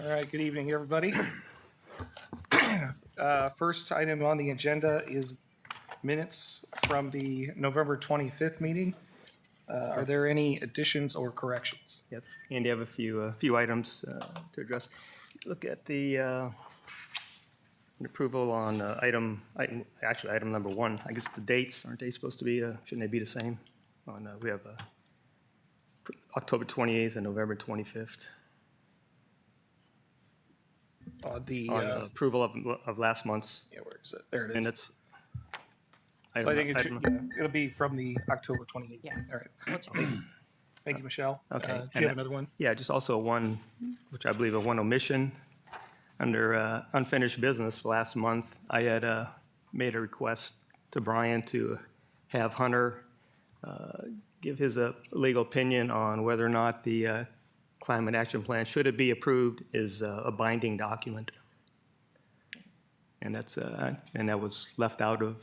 All right, good evening, everybody. First item on the agenda is minutes from the November 25th meeting. Are there any additions or corrections? Yep, Andy, I have a few items to address. Look at the approval on item number 1. I guess the dates, aren't they supposed to be, shouldn't they be the same? We have October 28th and November 25th. The On approval of last month's yeah, where is it? There it is. minutes. So I think it'll be from the October 28th. Yeah. All right. Thank you, Michelle. Okay. Do And you have another one? Yeah, just also one, which I believe one omission. Under unfinished business last month, I had made a request to Brian to have Hunter give his legal opinion on whether or not the climate action plan, should it be approved, is a binding document. And that was left out of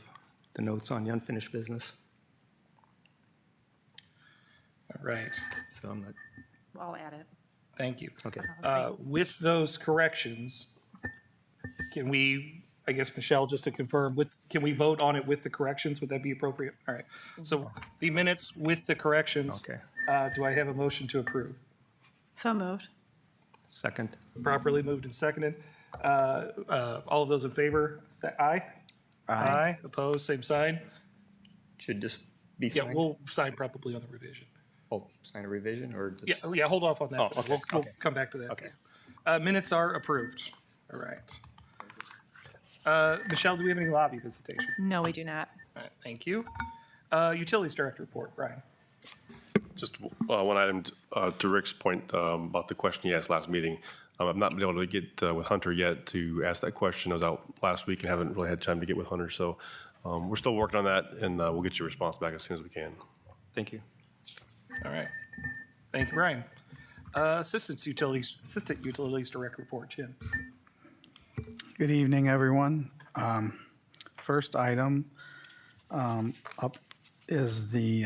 the notes on the unfinished business. All right. So I'm not, I'll add it. Thank you. okay. With those corrections, can we, I guess, Michelle, just to confirm, can we vote on it with the corrections? Would that be appropriate? All right. So the minutes with the corrections. Okay. Do I have a motion to approve? So moved. Second. Properly moved and seconded. All of those in favor, say aye. Aye. Opposed, same sign. Should this be Yeah, signed? we'll sign probably on the revision. Oh, sign a revision or just? Yeah, hold off on that. Oh, okay, We'll okay. come back to that. Okay. Minutes are approved. All right. Michelle, do we have any lobby visitation? No, we do not. All right, thank you. Utilities Director report, Brian. Just one item to Rick's point about the question he asked last meeting. I've not been able to get with Hunter yet to ask that question. I was out last week and haven't really had time to get with Hunter. So we're still working on that, and we'll get your response back as soon as we can. Thank you. All right. Thank you, Brian. Assistant Utilities Director report, Jim. Good evening, everyone. First item up is the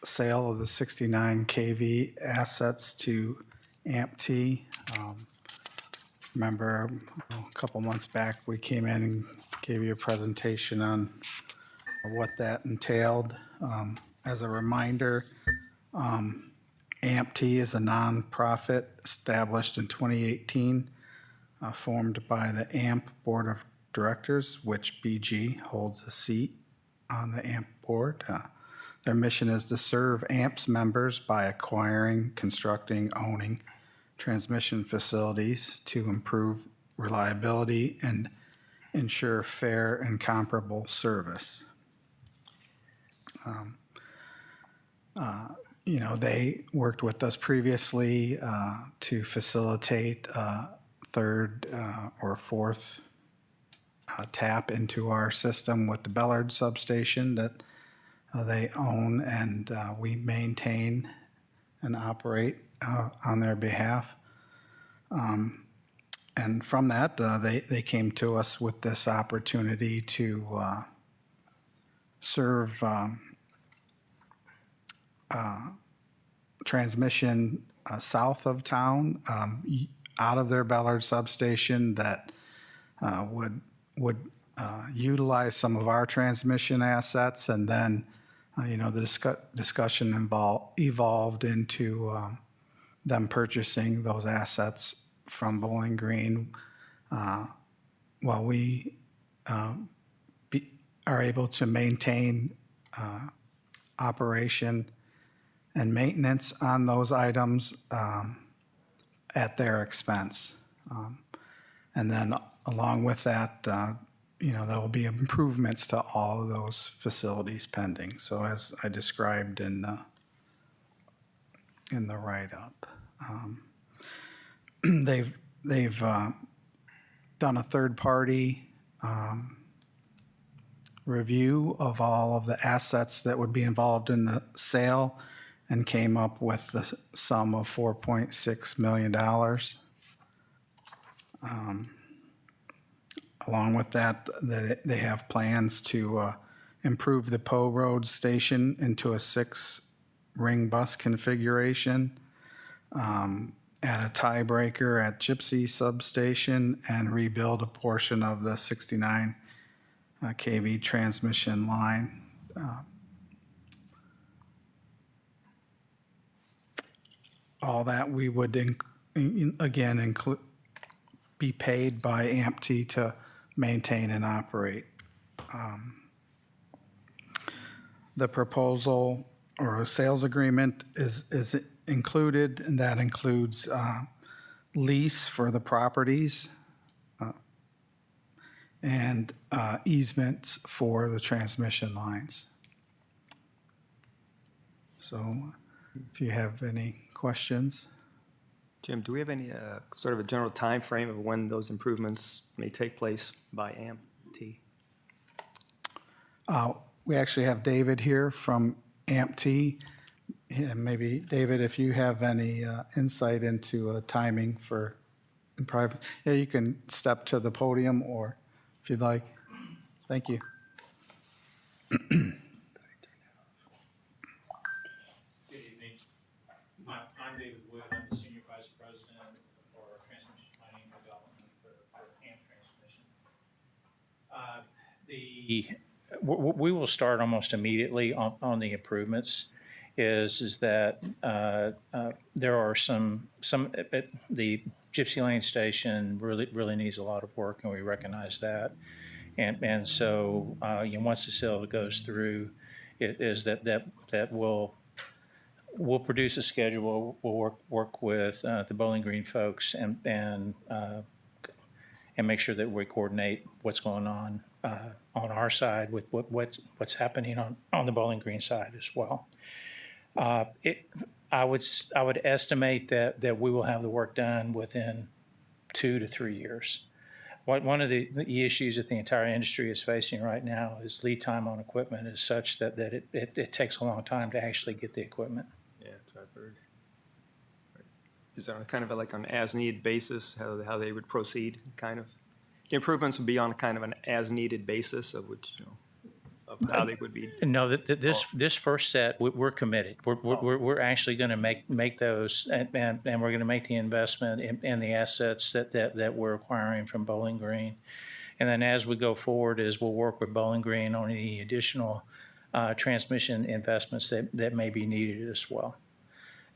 sale of the 69 kV assets to AMP-T. Remember, a couple months back, we came in and gave you a presentation on what that entailed. As a reminder, AMP-T is a nonprofit established in 2018, formed by the AMP Board of Directors, which BG holds a seat on the AMP board. Their mission is to serve AMP's members by acquiring, constructing, owning transmission facilities to improve reliability and ensure fair and comparable service. They worked with us previously to facilitate third or fourth tap into our system with the Bellard substation that they they and we maintain and operate on their behalf. And from that, they came to us with this opportunity to serve transmission south of town out of their Bellard substation that would utilize some of our transmission assets, and then the discussion evolved into them purchasing those assets from Bowling Green while we are able to maintain operation and maintenance on those items at their expense. And then along with that, there will be improvements to all of those facilities pending. So as I described in the write-up, they've done a third-party review of all of the assets that would be involved in the sale and came up with the sum of $4.6 million. Along with that, they have plans to improve the Poe Road station into a 6-ring bus configuration, add a tiebreaker at Gypsy Substation and rebuild a portion of the 69 kV transmission line. All that we would, again, include, be paid by AMP-T to maintain and operate. The proposal or a sales agreement is included, and that includes lease for the properties and easements for the transmission lines. So if you have any questions. Jim, do we have any sort of a general time frame of when those improvements may take place by AMP-T? We actually have David here from AMP-T. Yeah, maybe, David, if you have any insight into timing for in private, yeah, you can step to the podium or if you'd like. Thank you. Good evening. I'm David Wood. I'm the Senior Vice President for Transmission Planning and Development for AMP Transmission. We will start almost immediately on the improvements. Is that there are some the Gypsy Lane Station really needs a lot of work, and we recognize that. And so once the sale goes through, it is that we'll produce a schedule. We'll work with the Bowling Green folks and make sure that we coordinate what's going on our side with what's happening on the Bowling Green side as well. I would estimate that we will have the work done within 2 to 3 years. One of the issues that the entire industry is facing right now is lead time on equipment is such that it takes a long time to actually get the equipment. Yeah, that's what I've heard. Is that kind of like an as-needed basis, how they would proceed, kind of? The improvements would be on kind of an as-needed basis of which, of how they would be. No, this first set, we're committed. We're actually going to make those, and we're going to make the investment in the assets that we're acquiring from Bowling Green. And then as we go forward, we'll work with Bowling Green on any additional transmission investments that may be needed as well.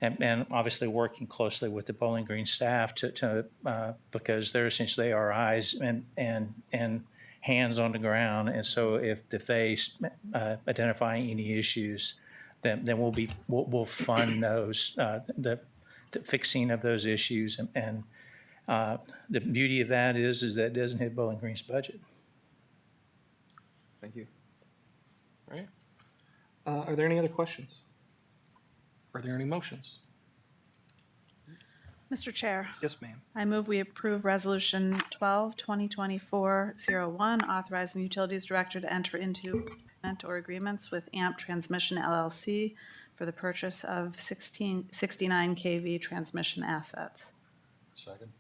And obviously working closely with the Bowling Green staff to because they're essentially our eyes and hands on the ground. And so if they identify any issues, then we'll fund those the fixing of those issues. And the beauty of that is that it doesn't hit Bowling Green's budget. Thank you. All right. Are there any other questions? Are there any motions? Mr. Chair, Yes, ma'am. I move we approve Resolution 12-2024-01, authorizing the Utilities Director to enter into agreements with AMP Transmission LLC for the purchase of 69 kV transmission assets. Second.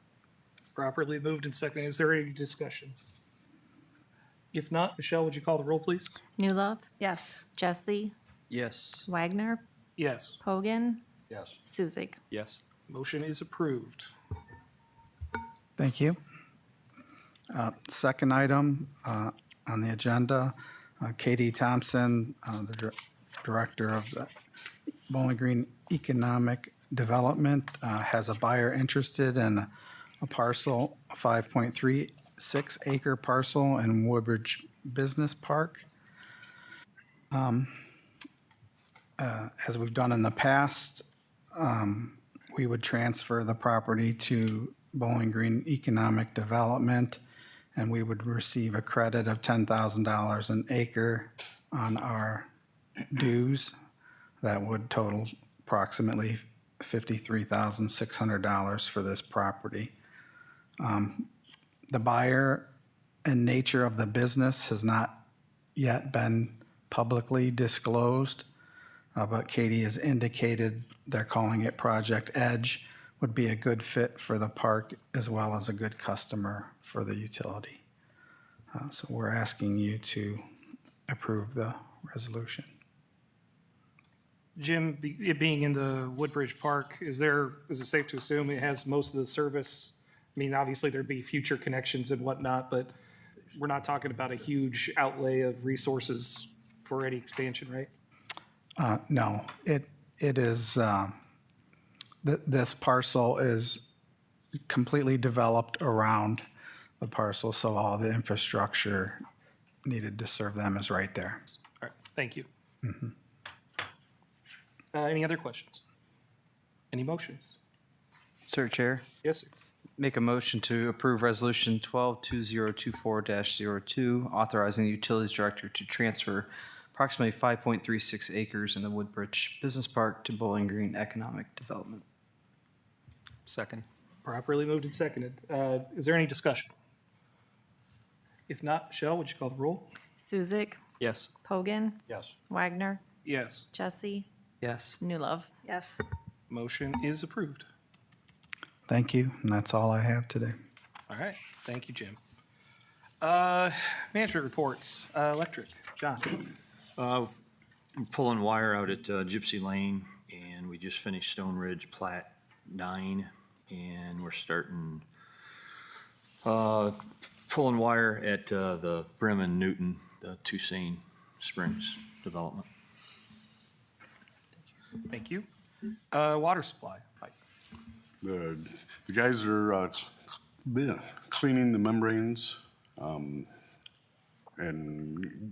Properly moved and seconded. Is there any discussion? If not, Michelle, would you call the roll, please? Newlove, Yes. Jesse, Yes. Wagner, Yes. Hogan, Yes. Suzik. Yes. Motion is approved. Thank you. Second item on the agenda, Katie Thompson, the Director of the Bowling Green Economic Development, has a buyer interested in a parcel, a 5.36 acre parcel in Woodbridge Business Park. As we've done in the past, we would transfer the property to Bowling Green Economic Development, and we would receive a credit of $10,000 an acre on our dues. That would total approximately $53,600 for this property. The buyer and nature of the business has not yet been publicly disclosed. But Katie has indicated they're calling it Project Edge, would be a good fit for the park as well as a good customer for the utility. So we're asking you to approve the resolution. Jim, it being in the Woodbridge Park, is it safe to assume it has most of the service? I mean, obviously there'd be future connections and whatnot, but we're not talking about a huge outlay of resources for any expansion, right? No, it is, this parcel is completely developed around the parcel, so all the infrastructure needed to serve them is right there. All right, thank you. Any other questions? Any motions? Sir Chair, Yes, sir. make a motion to approve Resolution 12-2024-02, authorizing the Utilities Director to transfer approximately 5.36 acres in the Woodbridge Business Park to Bowling Green Economic Development. Second. Properly moved and seconded. Is there any discussion? If not, Michelle, would you call the roll? Suzik, Yes. Pogan, Yes. Wagner, Yes. Jesse, Yes. Newlove. Yes. Motion is approved. Thank you, and that's all I have today. All right, thank you, Jim. Management reports, electric, John. I'm pulling wire out at Gypsy Lane, and we just finished Stone Ridge Plat 9, and we're starting pulling wire at the Bremen Newton, the Tusain Springs development. Thank you. Water supply, Mike. The guys are cleaning the membranes and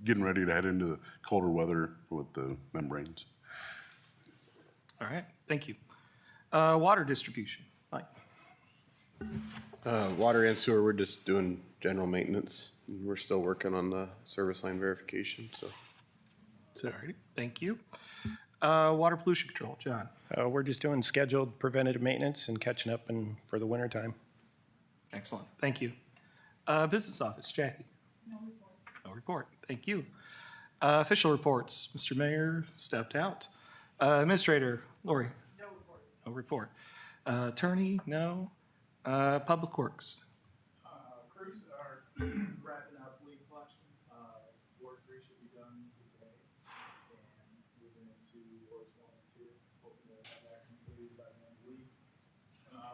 getting ready to head into colder weather with the membranes. All right, thank you. Water distribution, Mike. Water and sewer, we're just doing general maintenance. We're still working on the service line verification, so. All righty, thank you. Water pollution control, John. We're just doing scheduled preventative maintenance and catching up for the winter time. Excellent, thank you. Business office, Jackie. No report, thank you. Official reports, Mr. Mayor stepped out. Administrator, Lori. No report. No report. Attorney, no. Public Works. Crews are wrapping up leaf collection. Ward 3 should be done today and moving into wards 1 and 2. Hoping to have that completed by the end of the week.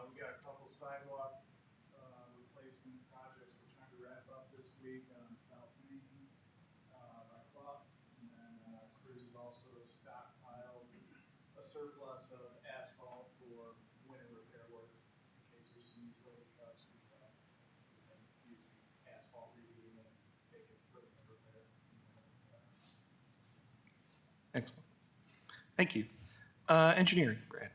We got a couple sidewalk replacement projects we're trying to wrap up this week on South Main, by Clough. And then Crews has also stockpiled a surplus of asphalt for winter repair work in case there's some utility cuts. We've been using asphalt reheating and make it quick and repair. Excellent. Thank you. Engineering, Brad.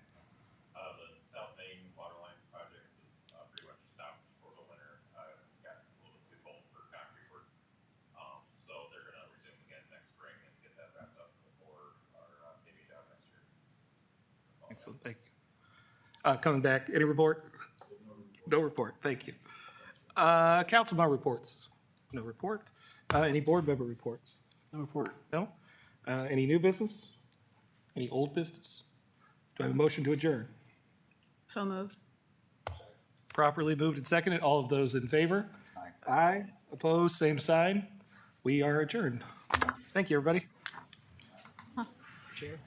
The South Main water line project is pretty much stopped for the winter. Got a little bit too cold for concrete work. So they're gonna resume again next spring and get that wrapped up before our paving job next year. That's all I got. Excellent, thank you. Coming back, any report? No report, thank you. Council member reports? No report. Any board member reports? No report. No? Any new business? Any old business? Do I have a motion to adjourn? So moved. Properly moved and seconded. All of those in favor? Aye. Opposed, same sign. We are adjourned. Thank you, everybody. Chair.